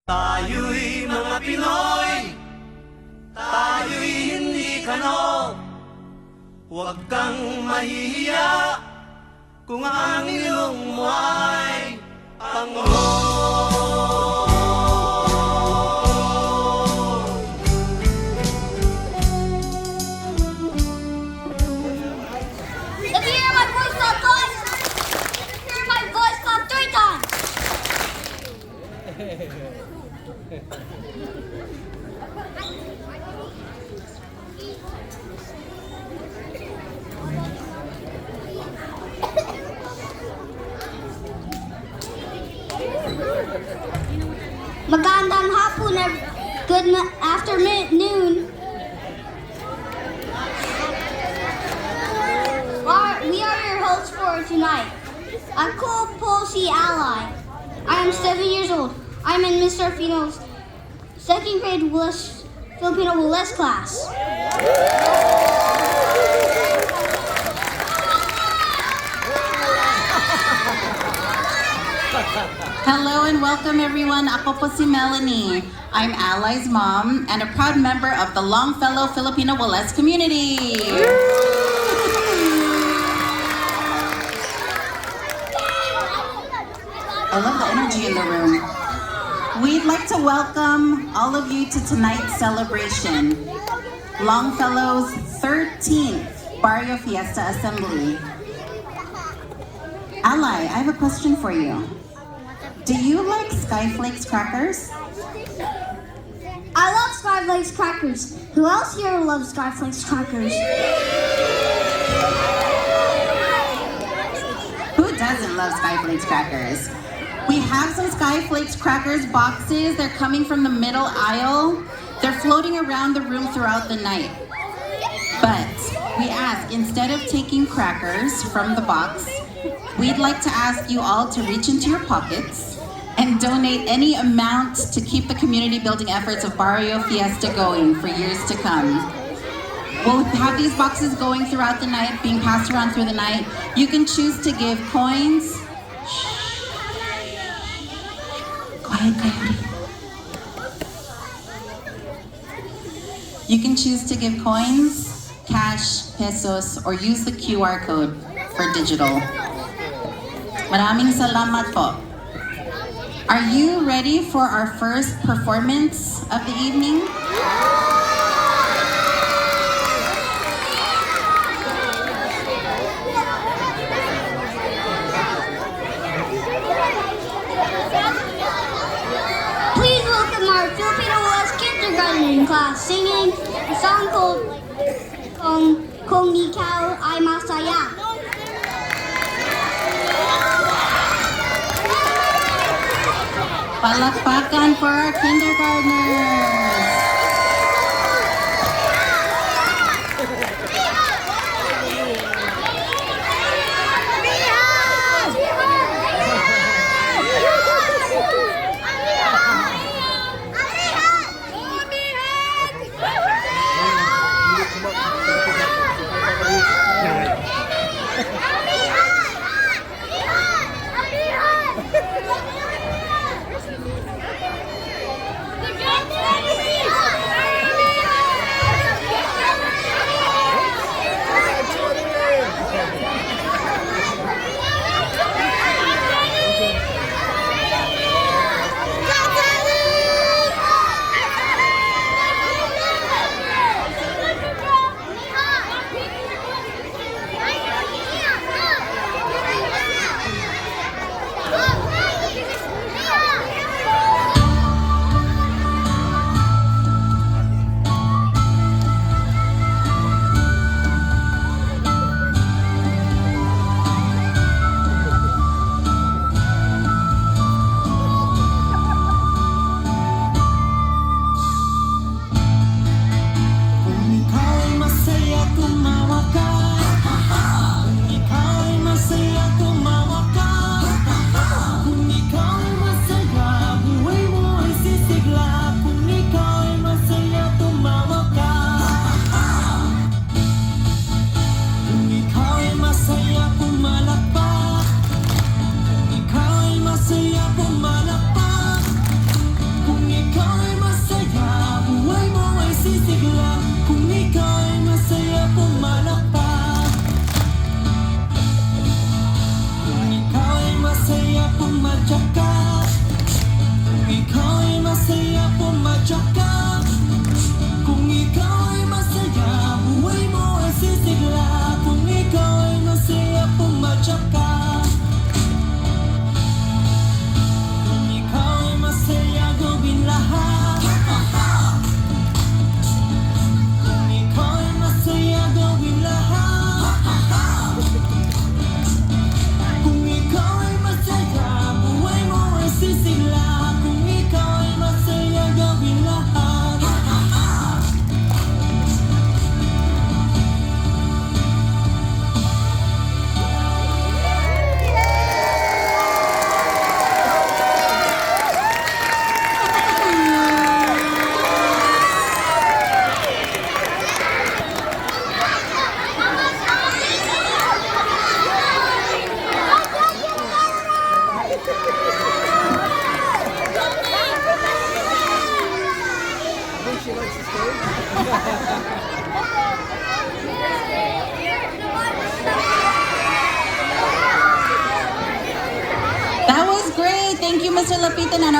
Tayo'y mga Pinoy, tayo'y hindi kano. Huwag kang mahihiya kung ang ilong mo ay pango. If you hear my voice clap twice, hear my voice clap 3 times. Magandang hapon, good afternoon. We are your hosts for tonight. Ako po si Ally. I am 7 years old. I'm in Miss Serafino's 2nd grade Filipino WLES class. Hello and welcome everyone. Ako po si Melanie. I'm Ally's mom and a proud member of the Longfellow Filipino WLES community. I love the energy in the room. We'd like to welcome all of you to tonight's celebration, Longfellow's 13th Barrio Fiesta Assembly. Ally, I have a question for you. Do you like Skyflakes crackers? I love Skyflakes crackers. Who else here loves Skyflakes crackers? Who doesn't love Skyflakes crackers? We have some Skyflakes crackers boxes. They're coming from the middle aisle. They're floating around the room throughout the night. But we ask, instead of taking crackers from the box, we'd like to ask you all to reach into your pockets and donate any amount to keep the community building efforts of Barrio Fiesta going for years to come. We'll have these boxes going throughout the night, being passed around through the night. You can choose to give coins. Quiet, coyote. You can choose to give coins, cash, pesos, or use the QR code for digital. Maraming salamat po. Are you ready for our first performance of the evening? Please welcome our Filipino WLES kindergarten class singing a song called Kung Ikaw Ay Masaya. Palakpakan for our kindergartners.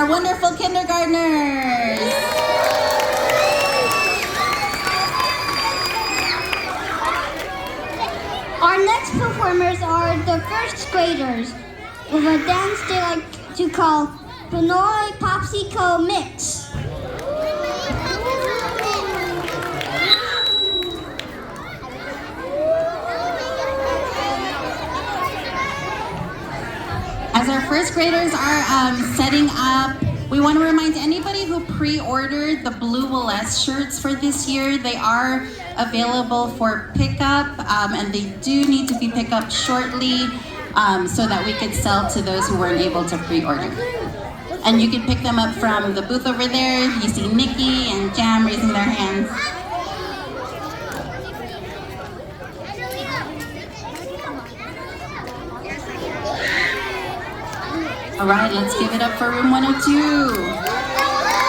our wonderful kindergartners. Our next performers are the first graders with a dance they like to call Pinoy Popsicle Mix. As our first graders are setting up, we want to remind anybody who pre-ordered the Blue WLES shirts for this year, they are available for pickup, and they do need to be picked up shortly so that we could sell to those who weren't able to pre-order. And you can pick them up from the booth over there. You see Nikki and Jam raising their hands. All right, let's give it up for room 102.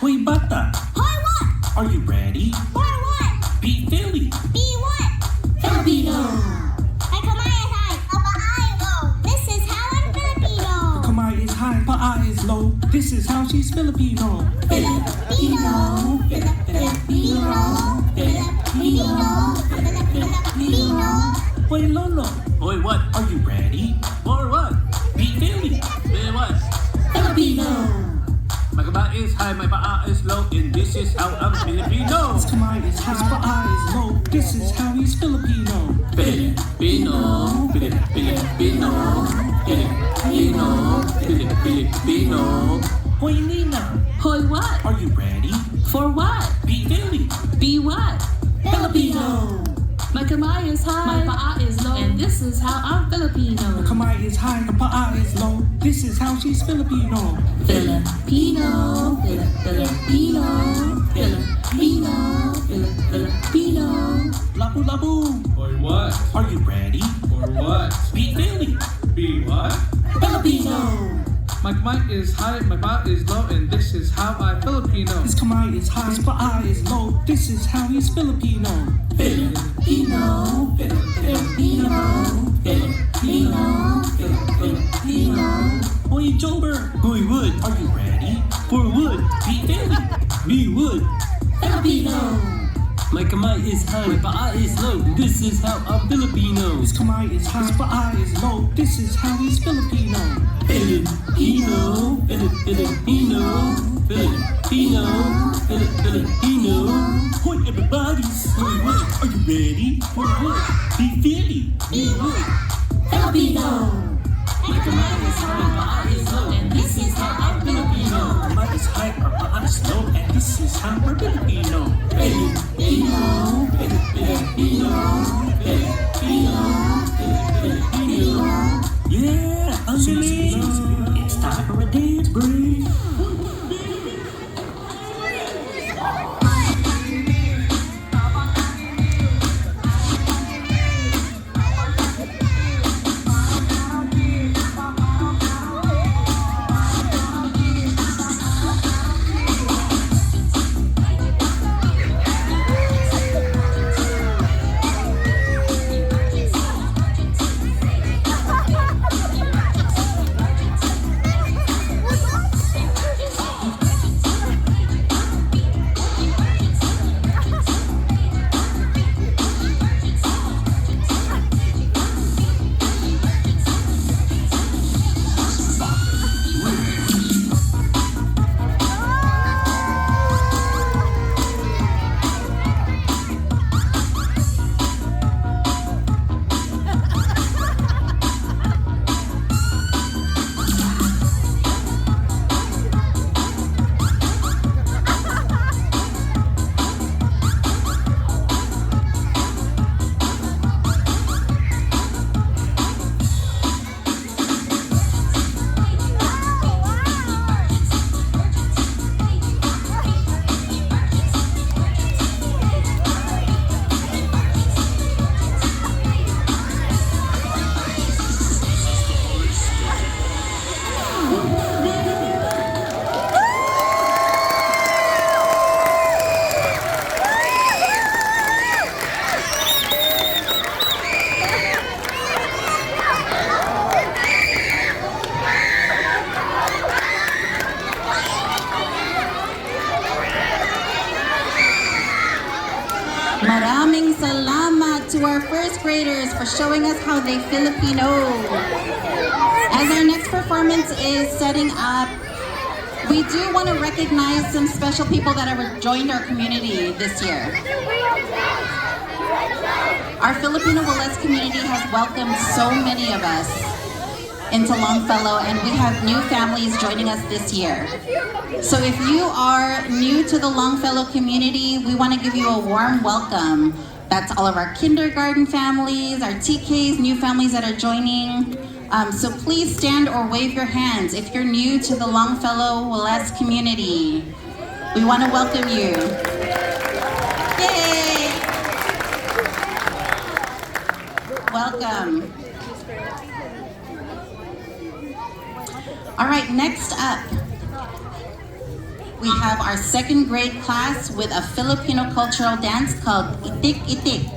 Hoy bata, Hoy, what? are you ready? For what? Be Philly. Be what? Filipino. Ay, kamay ay high, kapay low. This is how I'm Filipino. Kamay is high, paa is low. This is how she's Filipino. Filipino. Filipino. Filipino. Filipino. Hoy lolo, Hoy, what? are you ready? For what? Be Philly. Be what? Filipino. My kaba is high, my paa is low, and this is how I'm Filipino. His kamay is high, paa is low. This is how he's Filipino. Filipino, Filipino, Filipino, Filipino. Hoy Nina, Hoy, what? are you ready? For what? Be Philly. Be what? Filipino. My kamay is high, my paa is low, and this is how I'm Filipino. Kamay is high, paa is low. This is how she's Filipino. Filipino, Filipino, Filipino, Filipino. Labu labu, For what? are you ready? For what? Be Philly. Be what? Filipino. My mic is high, my paa is low, and this is how I Filipino. His kamay is high, his paa is low. This is how he's Filipino. Filipino, Filipino, Filipino, Filipino. Hoy Jober, Hoy, what? are you ready? For what? Be Philly. Be what? Filipino. My kamay is high, my paa is low, this is how I'm Filipino. His kamay is high, his paa is low. This is how he's Filipino. Filipino, Filipino, Filipino, Filipino. Hoy everybody, Hoy, what? are you ready? For what? Be Philly. Be what? Filipino. My kamay is high, my paa is low, and this is how I'm Filipino. Kamay is high, our paa is low, and this is how we're Filipino. Filipino, Filipino, Filipino, Filipino. Yeah, Angeles, it's time for a dance break. Maraming salamat to our first graders for showing us how they Filipino. As our next performance is setting up, we do want to recognize some special people that have joined our community this year. Our Filipino WLES community has welcomed so many of us into Longfellow, and we have new families joining us this year. So if you are new to the Longfellow community, we want to give you a warm welcome. That's all of our kindergarten families, our TKs, new families that are joining. So please stand or wave your hands if you're new to the Longfellow WLES community. We want to welcome you. Yay! Welcome. All right, next up, we have our second grade class with a Filipino cultural dance called Itik Itik.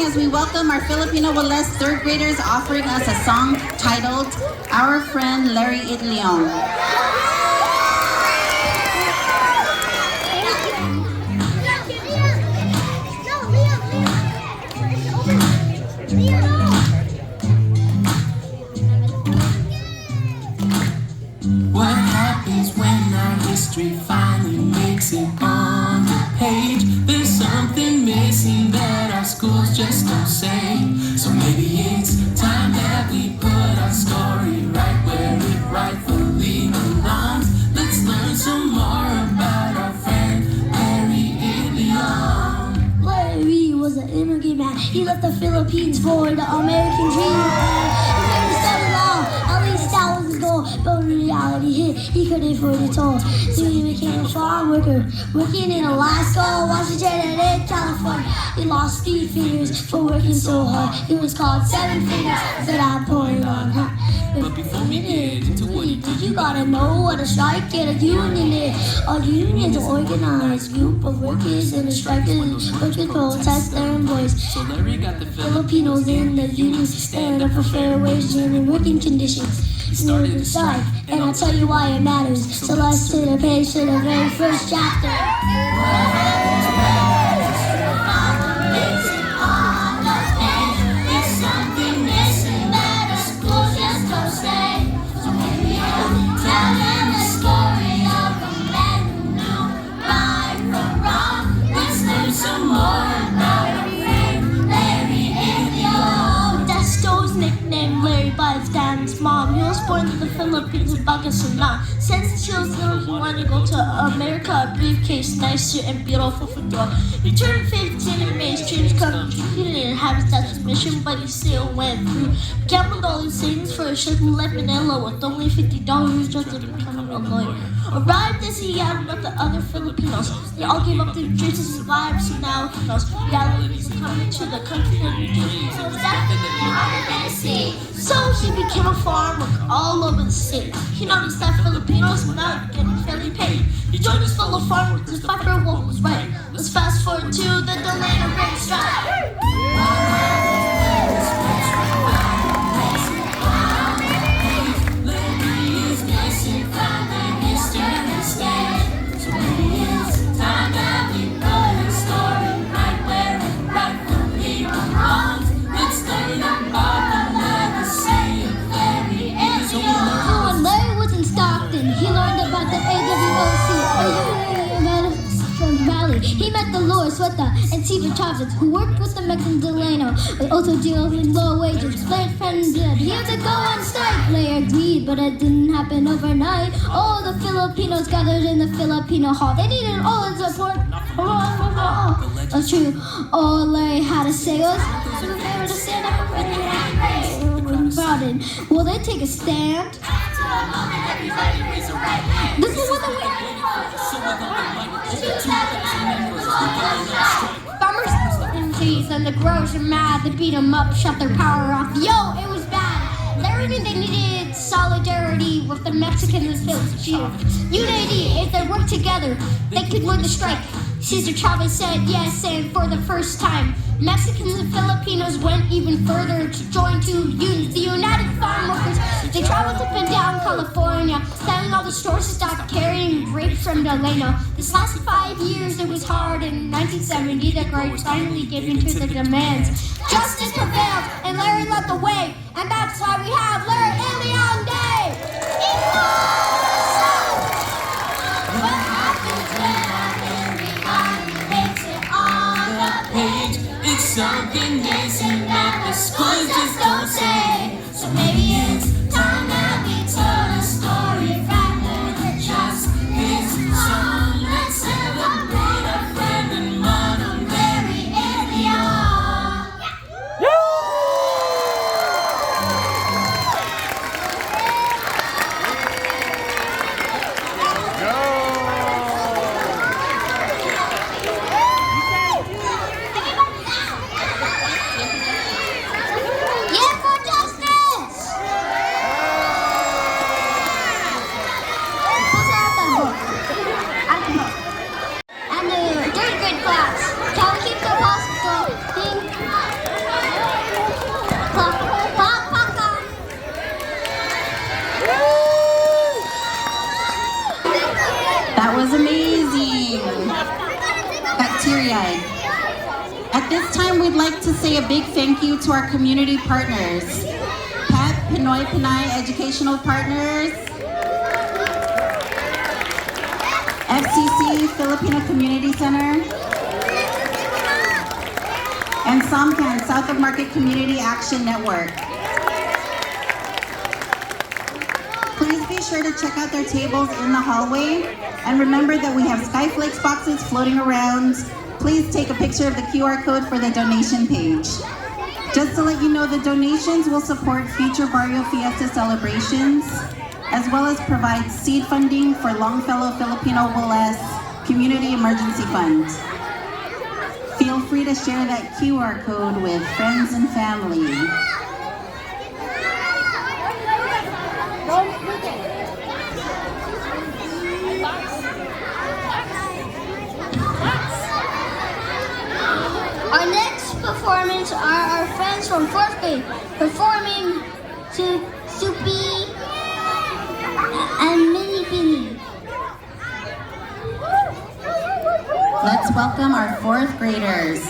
As we welcome our Filipino WLES third graders offering us a song titled Our Friend Larry Idleong. What happens when our history finally makes it on the page? There's something missing that our schools just don't say. So maybe it's time that we put our story right where it rightfully belongs. Let's learn some more about our friend Larry Idleong. Larry was an immigrant man. He left the Philippines for the American dream. He never studied law, at least that was his goal. But when reality hit, he couldn't afford it all. So he became a farm worker, working in Alaska, Washington, and in California. He lost 3 fingers for working so hard. It was called 7 fingers for that point on her. But before we get into what he did, You gotta know what a strike and a union is. A union's an organized group of workers and a strikers work to protest their voice. So Larry got the Filipinos in the unions stand up for fair wages and working conditions. Started to strike, and I'll tell you why it matters. So let's turn the page to the very first chapter. named Larry by his dad and his mom. He was born in the Philippines in Pangasinan. Since he was little, he wanted to go to America, a briefcase, nice suit, and beautiful Futol. He turned 15 and made his dreams come true. He didn't have his dad's mission, but he still went through. Gambled all his savings for a shirt and left Manila with only $50 just to become a lawyer. Arrived as he had met the other Filipinos. They all gave up their dreams to survive, so now he knows reality is coming to the country and dreams. So he became a farmer all over the state. He noticed that Filipinos were not getting fairly paid. He joined his fellow farmers to fight for what was right. Let's fast forward to the Delano Great Strike. He met Dolores Sueta and Stephen Chavez, who worked with the Mexican Delano. They also deal in low wages. Blair friends did. He had to go on strike. Blair agreed, but it didn't happen overnight. All the Filipinos gathered in the Filipino hall. They needed all his support. That's true. All Larry had to say was, they were to stand up and crowded. Will they take a stand? This is what the farmers and trees and the growers are mad. They beat them up, shut their power off. Yo, it was bad. Larry knew they needed solidarity with the Mexicans and Filipinos. Unity, if they worked together, they could win the strike. Cesar Chavez said yes, and for the first time, Mexicans and Filipinos went even further to join the United Farm Workers. They traveled up and down California, telling all the stores to stop carrying grapes from Delano. This last 5 years, it was hard. In 1970, the grapes finally gave in to the demands. Justice prevailed, and Larry led the way, and that's why we have Larry and Leon Day. What happens when everybody makes it on the page? It's something missing that the schools just don't say. So maybe it's time that we tell a story from more than just this song. Let's celebrate our friend and model Larry and Leon. Yeah, for justice! Who's out that book? And the third grade class. Can we keep the pulse going? That was amazing. Got teary-eyed. At this time, we'd like to say a big thank you to our community partners. Pat Pinoy Pinay Educational Partners, FCC Filipino Community Center, and SOMCAN, South of Market Community Action Network. Please be sure to check out their tables in the hallway. And remember that we have Skyflakes boxes floating around. Please take a picture of the QR code for the donation page. Just to let you know, the donations will support future Barrio Fiesta celebrations, as well as provide seed funding for Longfellow Filipino WLES Community Emergency Fund. Feel free to share that QR code with friends and family. Our next performance are our friends from 4th grade performing to Soupy and Mini Pini. Let's welcome our 4th graders.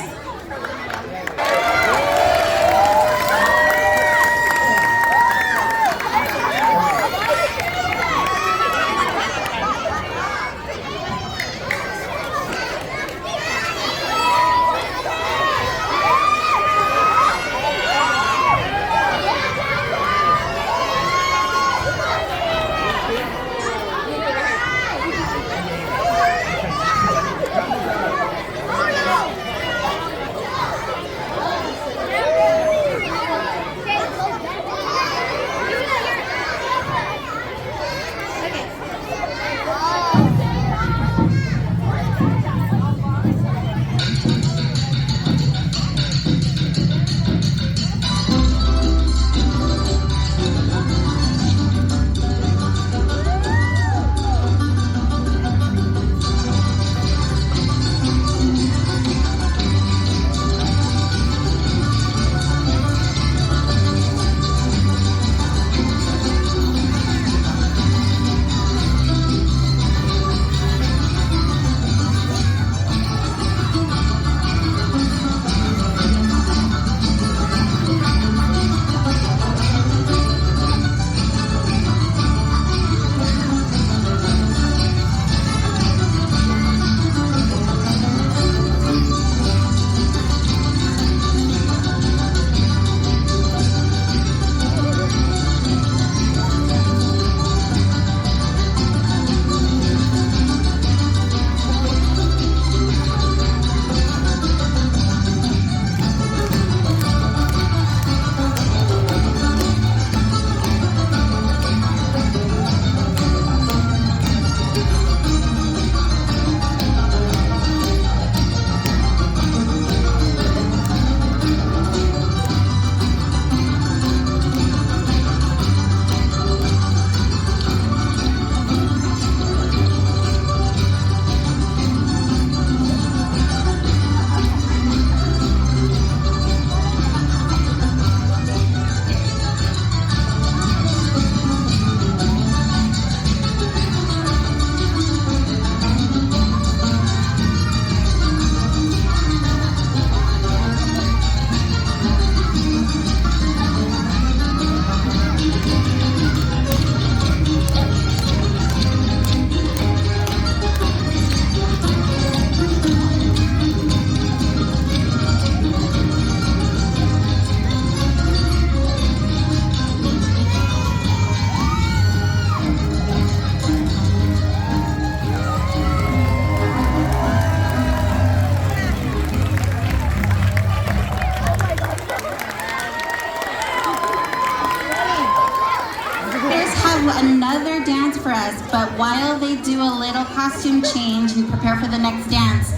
have another dance for us, but while they do a little costume change and prepare for the next dance,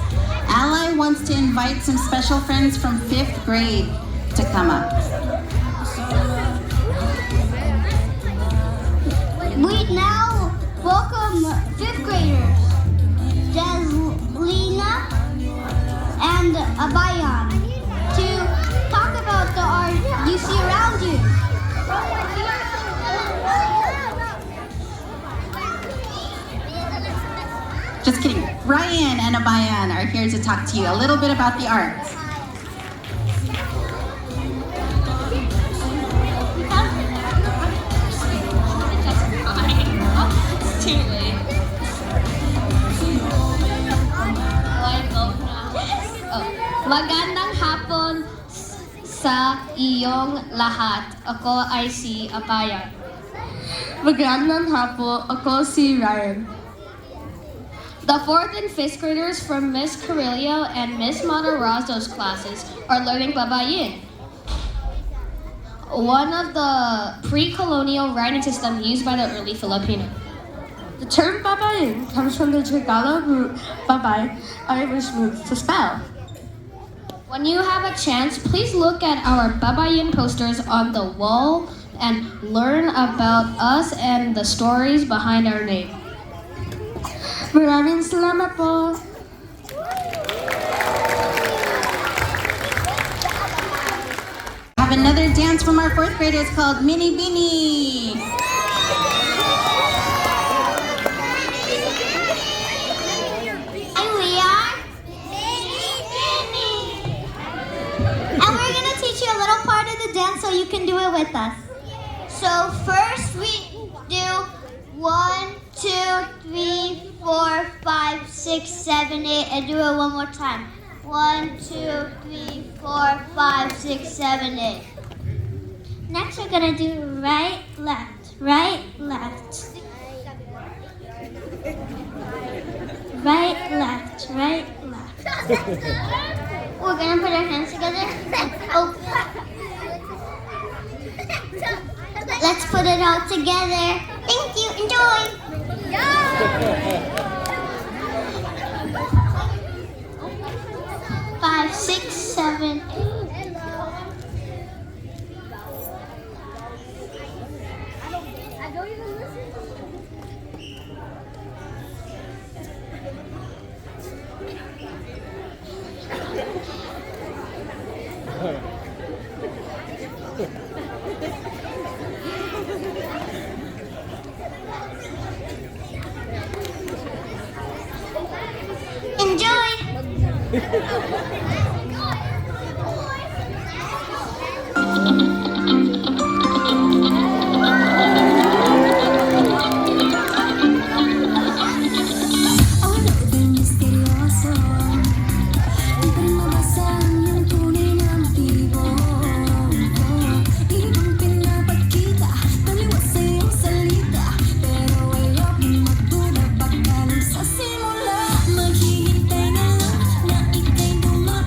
Ally wants to invite some special friends from 5th grade to come up. We now welcome 5th graders, Deslina and Abayan, to talk about the art you see around you. Just kidding. Ryan and Abayan are here to talk to you a little bit about the art. It's too late. Magandang hapon sa iyong lahat. Ako ay si Abayan. Magandang hapon, ako si Ryan. The 4th and 5th graders from Miss Carrillo and Miss Maderazo's classes are learning babayin, one of the pre-colonial writing system used by the early Filipino. The term babayin comes from the Tagalog root babay, which means to spell. When you have a chance, please look at our babayin posters on the wall and learn about us and the stories behind our name. Maraming salamat po. Have another dance from our 4th graders called Mini Bini. And we are And we're gonna teach you a little part of the dance so you can do it with us. So first we do 1, 2, 3, 4, 5, 6, 7, 8, and do it one more time. 1, 2, 3, 4, 5, 6, 7, 8. Next we're gonna do right, left, right, left. Right, left, right, left. We're gonna put our hands together and open. Let's put it all together. Thank you. Enjoy. 5, 6, 7, 8. Enjoy. Maghihintay na lang na ika'y dumaan.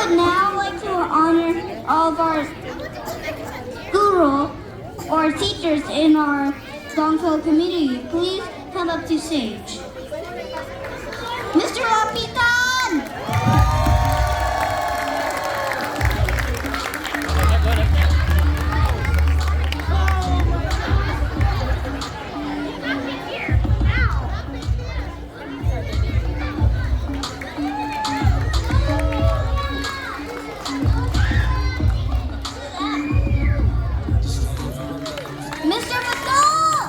would now like to honor all of our guru or teachers in our Longfellow community. Please come up to stage. Mr. Lapitan! Mr. Futol!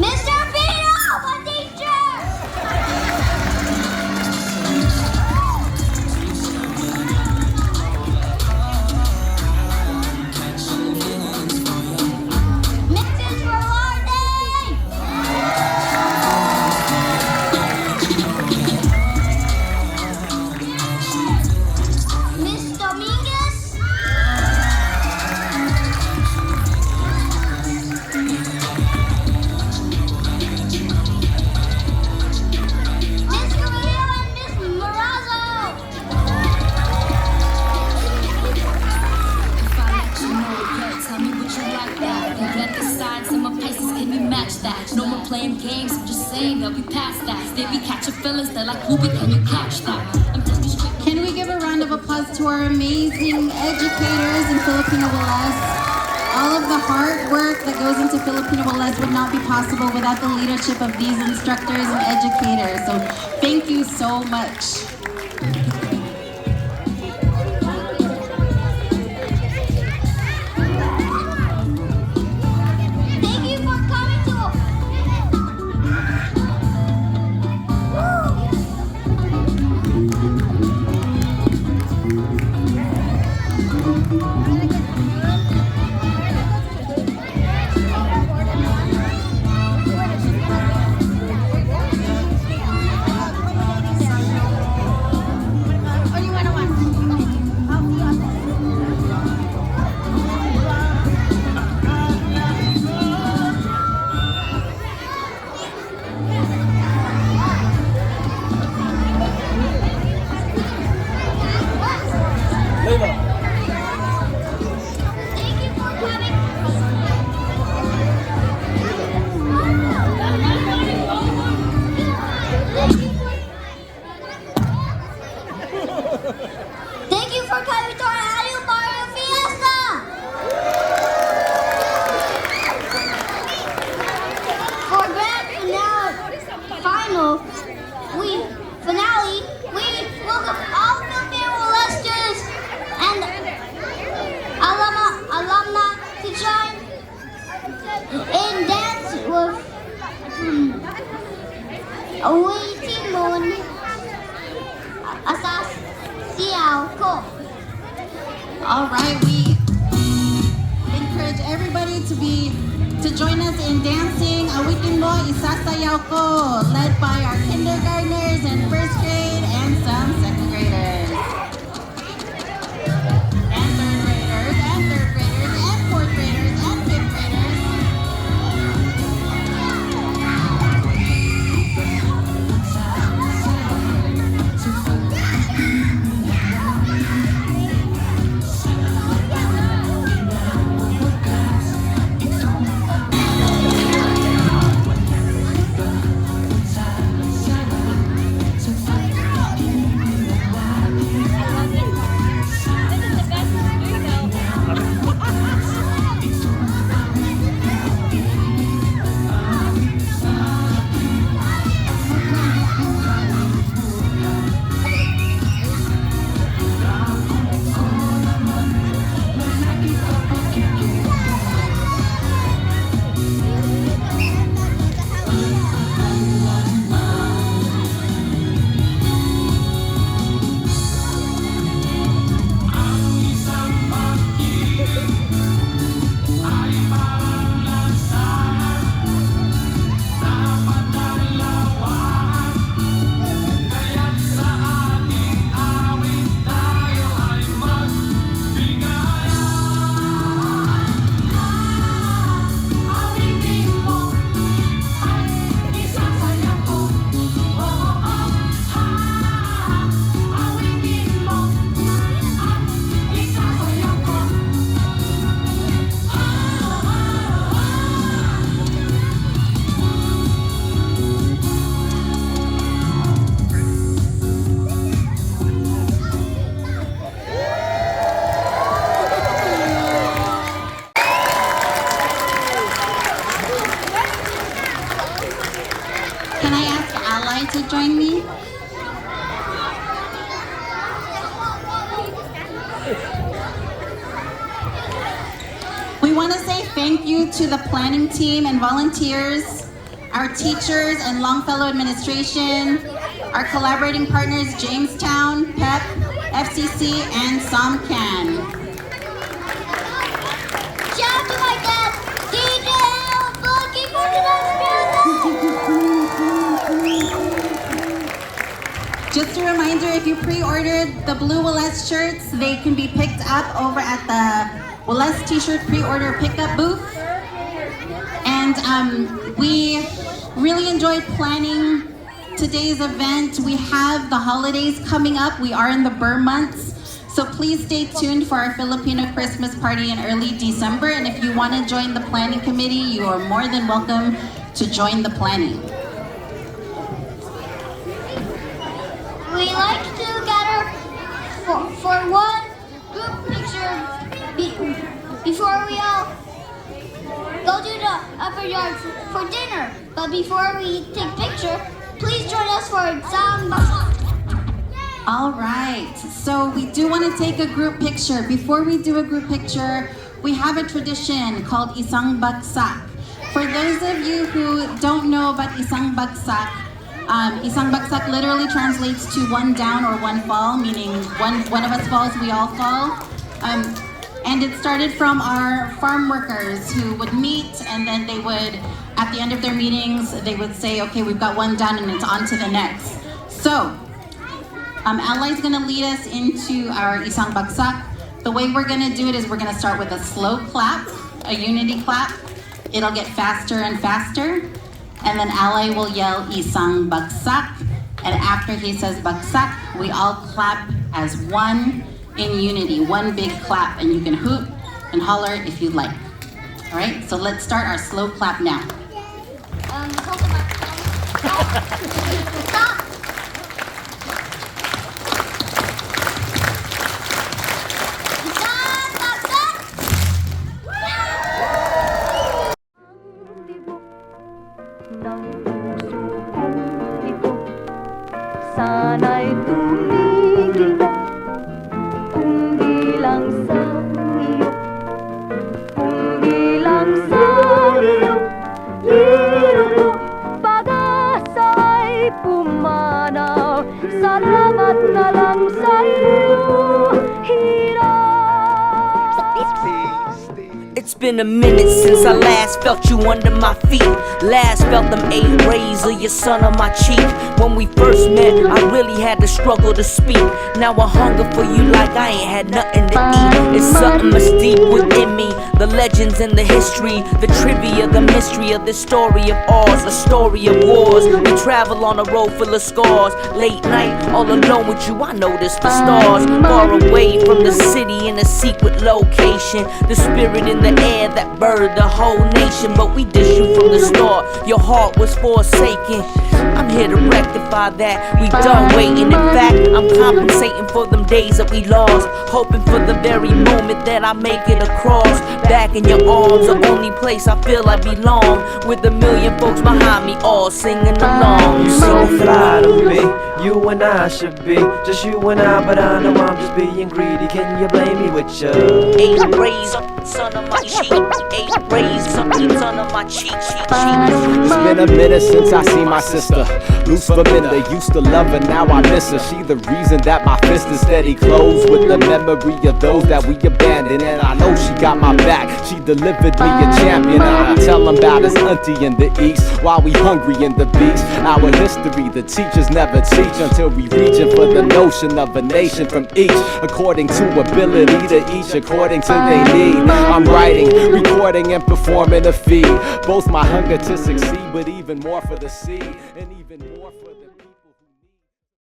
Mr. Pino, my teacher! Mrs. Velarde! Miss Dominguez? Miss Carrillo and Miss Maderazo! If I let you know, yeah, tell me what you like that. You get the signs, some of places, can you match that? No more playing games, I'm just saying that we past that. They be catching feelings, they're like, Ruby, can you catch that? I'm telling you straight. Can we give a round of applause to our amazing educators in Filipino WLES? All of the hard work that goes into Filipino WLES would not be possible without the leadership of these instructors and educators. So thank you so much. Thank you for coming to Thank you for coming. Thank you for coming to our annual Barrio Fiesta. For grand finale, we welcome all Filipino WLES students and alumni to join in dance with Waiting Moon Asas Siao Ko. All right, we encourage everybody to join us in dancing Awitin Mo Isasayaw Ko, led by our kindergartners and first grade and some second graders. And third graders and fourth graders and fifth graders. Ally to join me. We want to say thank you to the planning team and volunteers, our teachers and Longfellow administration, our collaborating partners Jamestown, PEP, FCC, and SOMCAN. Shout out to my dad, DJ Bucky for tonight's music! Just a reminder, if you pre-ordered the blue WLES shirts, they can be picked up over at the WLES t-shirt pre-order pickup booth. And we really enjoyed planning today's event. We have the holidays coming up. We are in the Burr months. So please stay tuned for our Filipino Christmas party in early December. And if you want to join the planning committee, you are more than welcome to join the planning. We like to gather for one group picture before we all go to the upper yard for dinner. But before we take picture, please join us for Isang Bagsak. All right, so we do want to take a group picture. Before we do a group picture, we have a tradition called Isang Bagsak. For those of you who don't know about Isang Bagsak, Isang Bagsak literally translates to one down or one fall, meaning one of us falls, we all fall. And it started from our farm workers who would meet, and then they would, at the end of their meetings, they would say, okay, we've got one down and it's on to the next. So, Ally's gonna lead us into our Isang Bagsak. The way we're gonna do it is we're gonna start with a slow clap, a unity clap. It'll get faster and faster. And then Ally will yell Isang Bagsak. And after he says Bagsak, we all clap as one in unity, one big clap. And you can hoot and holler if you'd like. All right, so let's start our slow clap now. Stop! Sana'y tumigil na kung di lang sa iyo, kung di lang sa iyo, hiro pag-asa'y pumanaw. Salamat na lang sa iyo, hiro. It's been a minute since I last felt you under my feet. Last felt them 8 rays of your son on my cheek. When we first met, I really had to struggle to speak. Now I hunger for you like I ain't had nothing to eat. It's something much deep within me. The legends and the history, the trivia, the mystery of this story of ours, a story of wars. We travel on a road full of scars. Late night, all alone with you, I notice the stars. Far away from the city in a secret location. The spirit in the air that birthed the whole nation. But we dish you from the start. Your heart was forsaken. I'm here to rectify that. We done waiting. In fact, I'm compensating for them days that we lost. Hoping for the very moment that I make it across. Back in your arms, the only place I feel I belong. With a million folks behind me, all singing along. You so fly to me. You and I should be just you and I, but I know I'm just being greedy. Can you blame me with you? 8 rays on my cheek. 8 rays on my cheek. It's been a minute since I seen my sister. Loose Belinda, used to love her, now I miss her. She the reason that my fist is steady closed. With the memory of those that we abandoned. And I know she got my back, she delivered me a champion. I tell them about his auntie in the east, while we hungry in the beast. Our history, the teachers never teach until we reaching for the notion of a nation from each, according to ability to each, according to their need. I'm writing, recording, and performing a feed. Both my hunger to succeed, but even more for the seed, and even more for